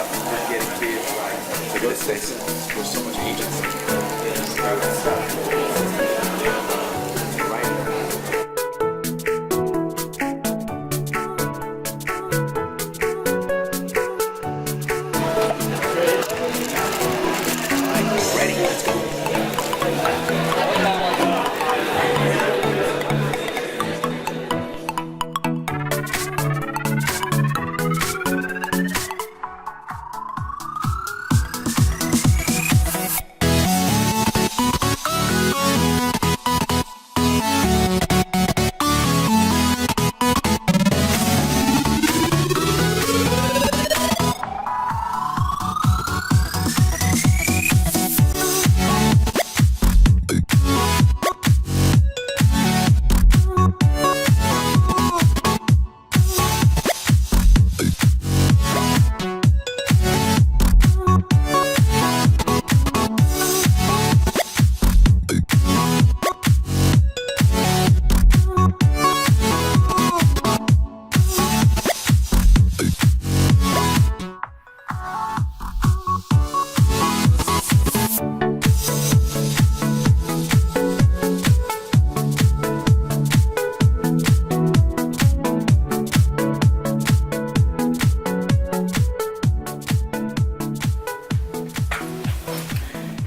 up and getting kids like, look at this space. There's so much agency. Ready? Let's go.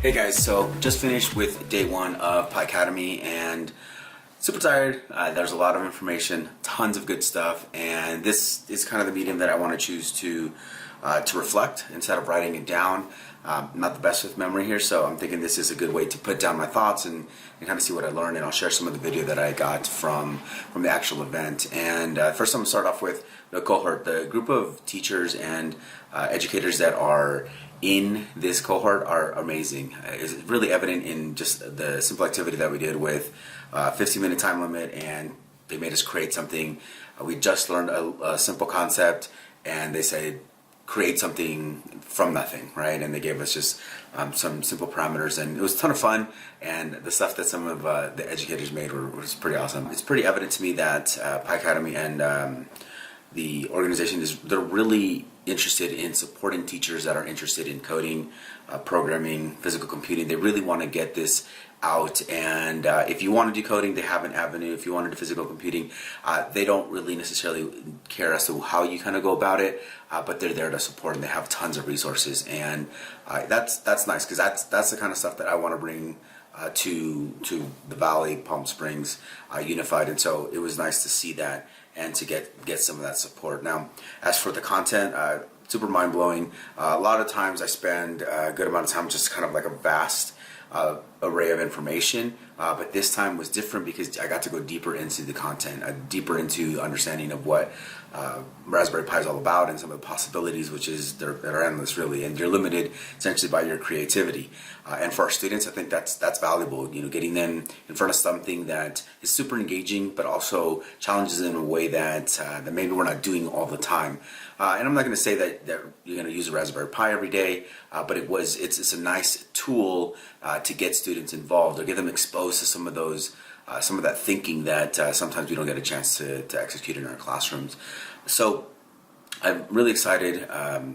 Hey guys, so just finished with day one of Picademy and super tired. There's a lot of information, tons of good stuff, and this is kind of the medium that I want to choose to reflect instead of writing it down. Not the best with memory here, so I'm thinking this is a good way to put down my thoughts and kind of see what I learned, and I'll share some of the video that I got from the actual event. And first I'm going to start off with the cohort, the group of teachers and educators that are in this cohort are amazing. It's really evident in just the simple activity that we did with 15-minute time limit, and they made us create something. We just learned a simple concept, and they said create something from nothing, right? And they gave us just some simple parameters, and it was a ton of fun, and the stuff that some of the educators made was pretty awesome. It's pretty evident to me that Picademy and the organization they're really interested in supporting teachers that are interested in coding, programming, physical computing. They really want to get this out, and if you want to do coding, they have an avenue. If you want to do physical computing, they don't really necessarily care as to how you kind of go about it, but they're there to support, and they have tons of resources, and that's nice, because that's the kind of stuff that I want to bring to the Valley, Palm Springs, Unified. And so it was nice to see that and to get some of that support. Now, as for the content, super mind-blowing. A lot of times I spend a good amount of time just kind of like a vast array of information, but this time was different because I got to go deeper into the content, deeper into understanding of what Raspberry Pi is all about, and some of the possibilities, which is they're endless really, and you're limited essentially by your creativity. And for our students, I think that's valuable. You know, getting them in front of something that is super engaging, but also challenges them in a way that maybe we're not doing all the time. And I'm not going to say that you're going to use a Raspberry Pi every day, but it's a nice tool to get students involved or get them exposed to some of that thinking that sometimes we don't get a chance to execute in our classrooms. So I'm really excited.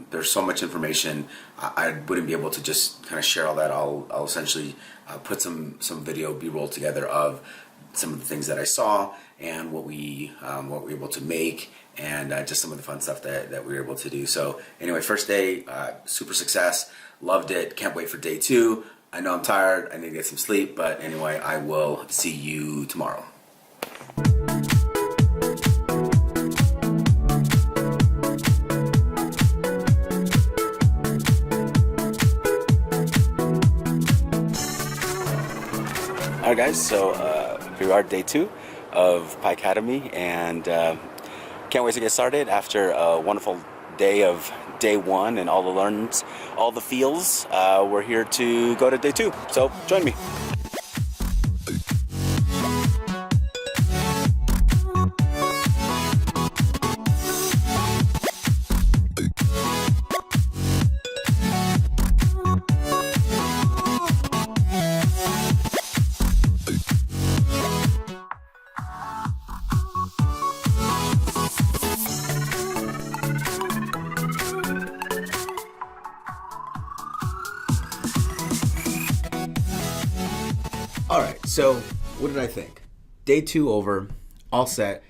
There's so much information. I wouldn't be able to just kind of share all that. I'll essentially put some video B-roll together of some of the things that I saw and what we were able to make, and just some of the fun stuff that we were able to do. So anyway, first day, super success. Loved it. Can't wait for day two. I know I'm tired. I need to get some sleep. But anyway, I will see you tomorrow. Alright guys, so here we are, day two of Picademy, and can't wait to get started after a wonderful day of day one and all the learns, all the feels. We're here to go to day two, so join me. All right, so what did I think? Day 2 over, all set,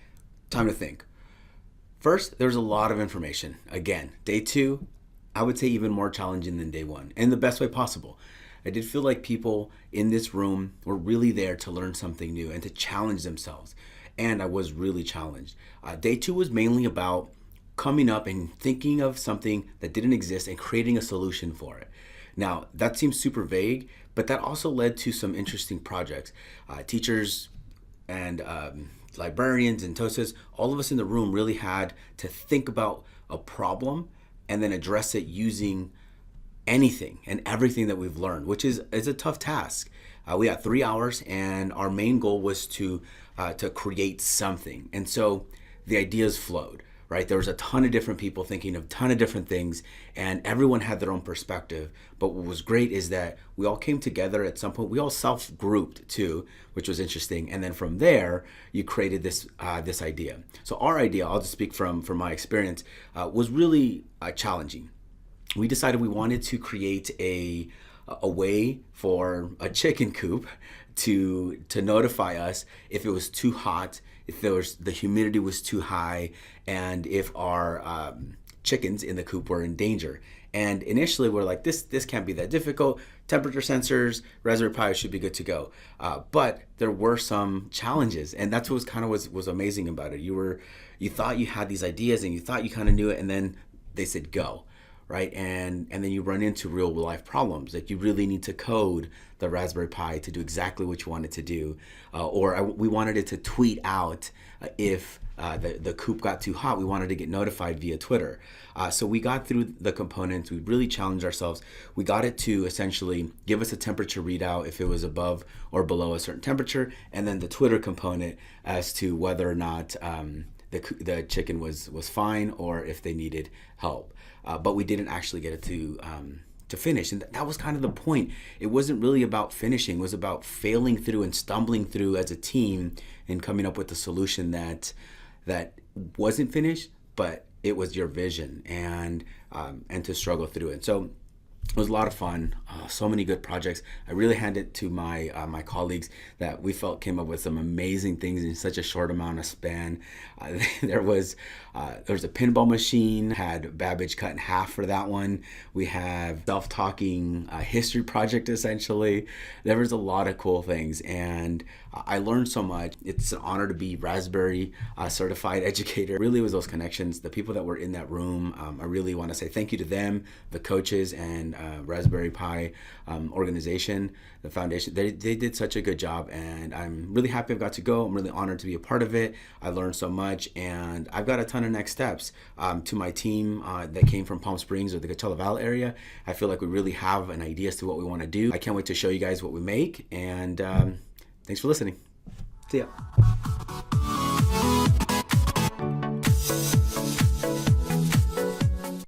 time to think. First, there's a lot of information. Again, day 2, I would say even more challenging than day 1, in the best way possible. I did feel like people in this room were really there to learn something new and to challenge themselves. And I was really challenged. Day 2 was mainly about coming up and thinking of something that didn't exist and creating a solution for it. Now, that seems super vague, but that also led to some interesting projects. Teachers and librarians and TOSAs, all of us in the room really had to think about a problem and then address it using anything and everything that we've learned, which is a tough task. We had 3 hours, and our main goal was to create something. And so the ideas flowed, right? There was a ton of different people thinking of a ton of different things, and everyone had their own perspective. But what was great is that we all came together at some point. We all self-grouped too, which was interesting. And then from there, you created this idea. So our idea, I'll just speak from my experience, was really challenging. We decided we wanted to create a way for a chicken coop to notify us if it was too hot, if the humidity was too high, and if our chickens in the coop were in danger. And initially we're like, this can't be that difficult. Temperature sensors, Raspberry Pi should be good to go. But there were some challenges, and that's what was amazing about it. You thought you had these ideas and you thought you kind of knew it, and then they said go. Right, and then you run into real life problems. Like, you really need to code the Raspberry Pi to do exactly what you want it to do, we wanted it to tweet out if the coop got too hot. We wanted to get notified via Twitter. So we got through the components. We really challenged ourselves. We got it to essentially give us a temperature readout if it was above or below a certain temperature, and then the Twitter component as to whether or not the chicken was fine or if they needed help. But we didn't actually get it to finish. And that was kind of the point. It wasn't really about finishing. It was about failing through and stumbling through as a team and coming up with a solution that wasn't finished, but it was your vision, and to struggle through it. So it was a lot of fun. So many good projects. I really hand it to my colleagues that we felt came up with some amazing things in such a short amount of span. There was a pinball machine, had Babbage cut in half for that one. We have self-talking history project, essentially. There was a lot of cool things, and I learned so much. It's an honor to be Raspberry Certified Educator. Really was those connections, the people that were in that room. I really want to say thank you to them, the coaches, and Raspberry Pi organization, the foundation. They did such a good job, and I'm really happy I've got to go. I'm really honored to be a part of it. I learned so much, and I've got a ton of next steps. To my team that came from Palm Springs or the Coachella Valley area, I feel like we really have an idea as to what we want to do. I can't wait to show you guys what we make, and thanks for listening. See ya.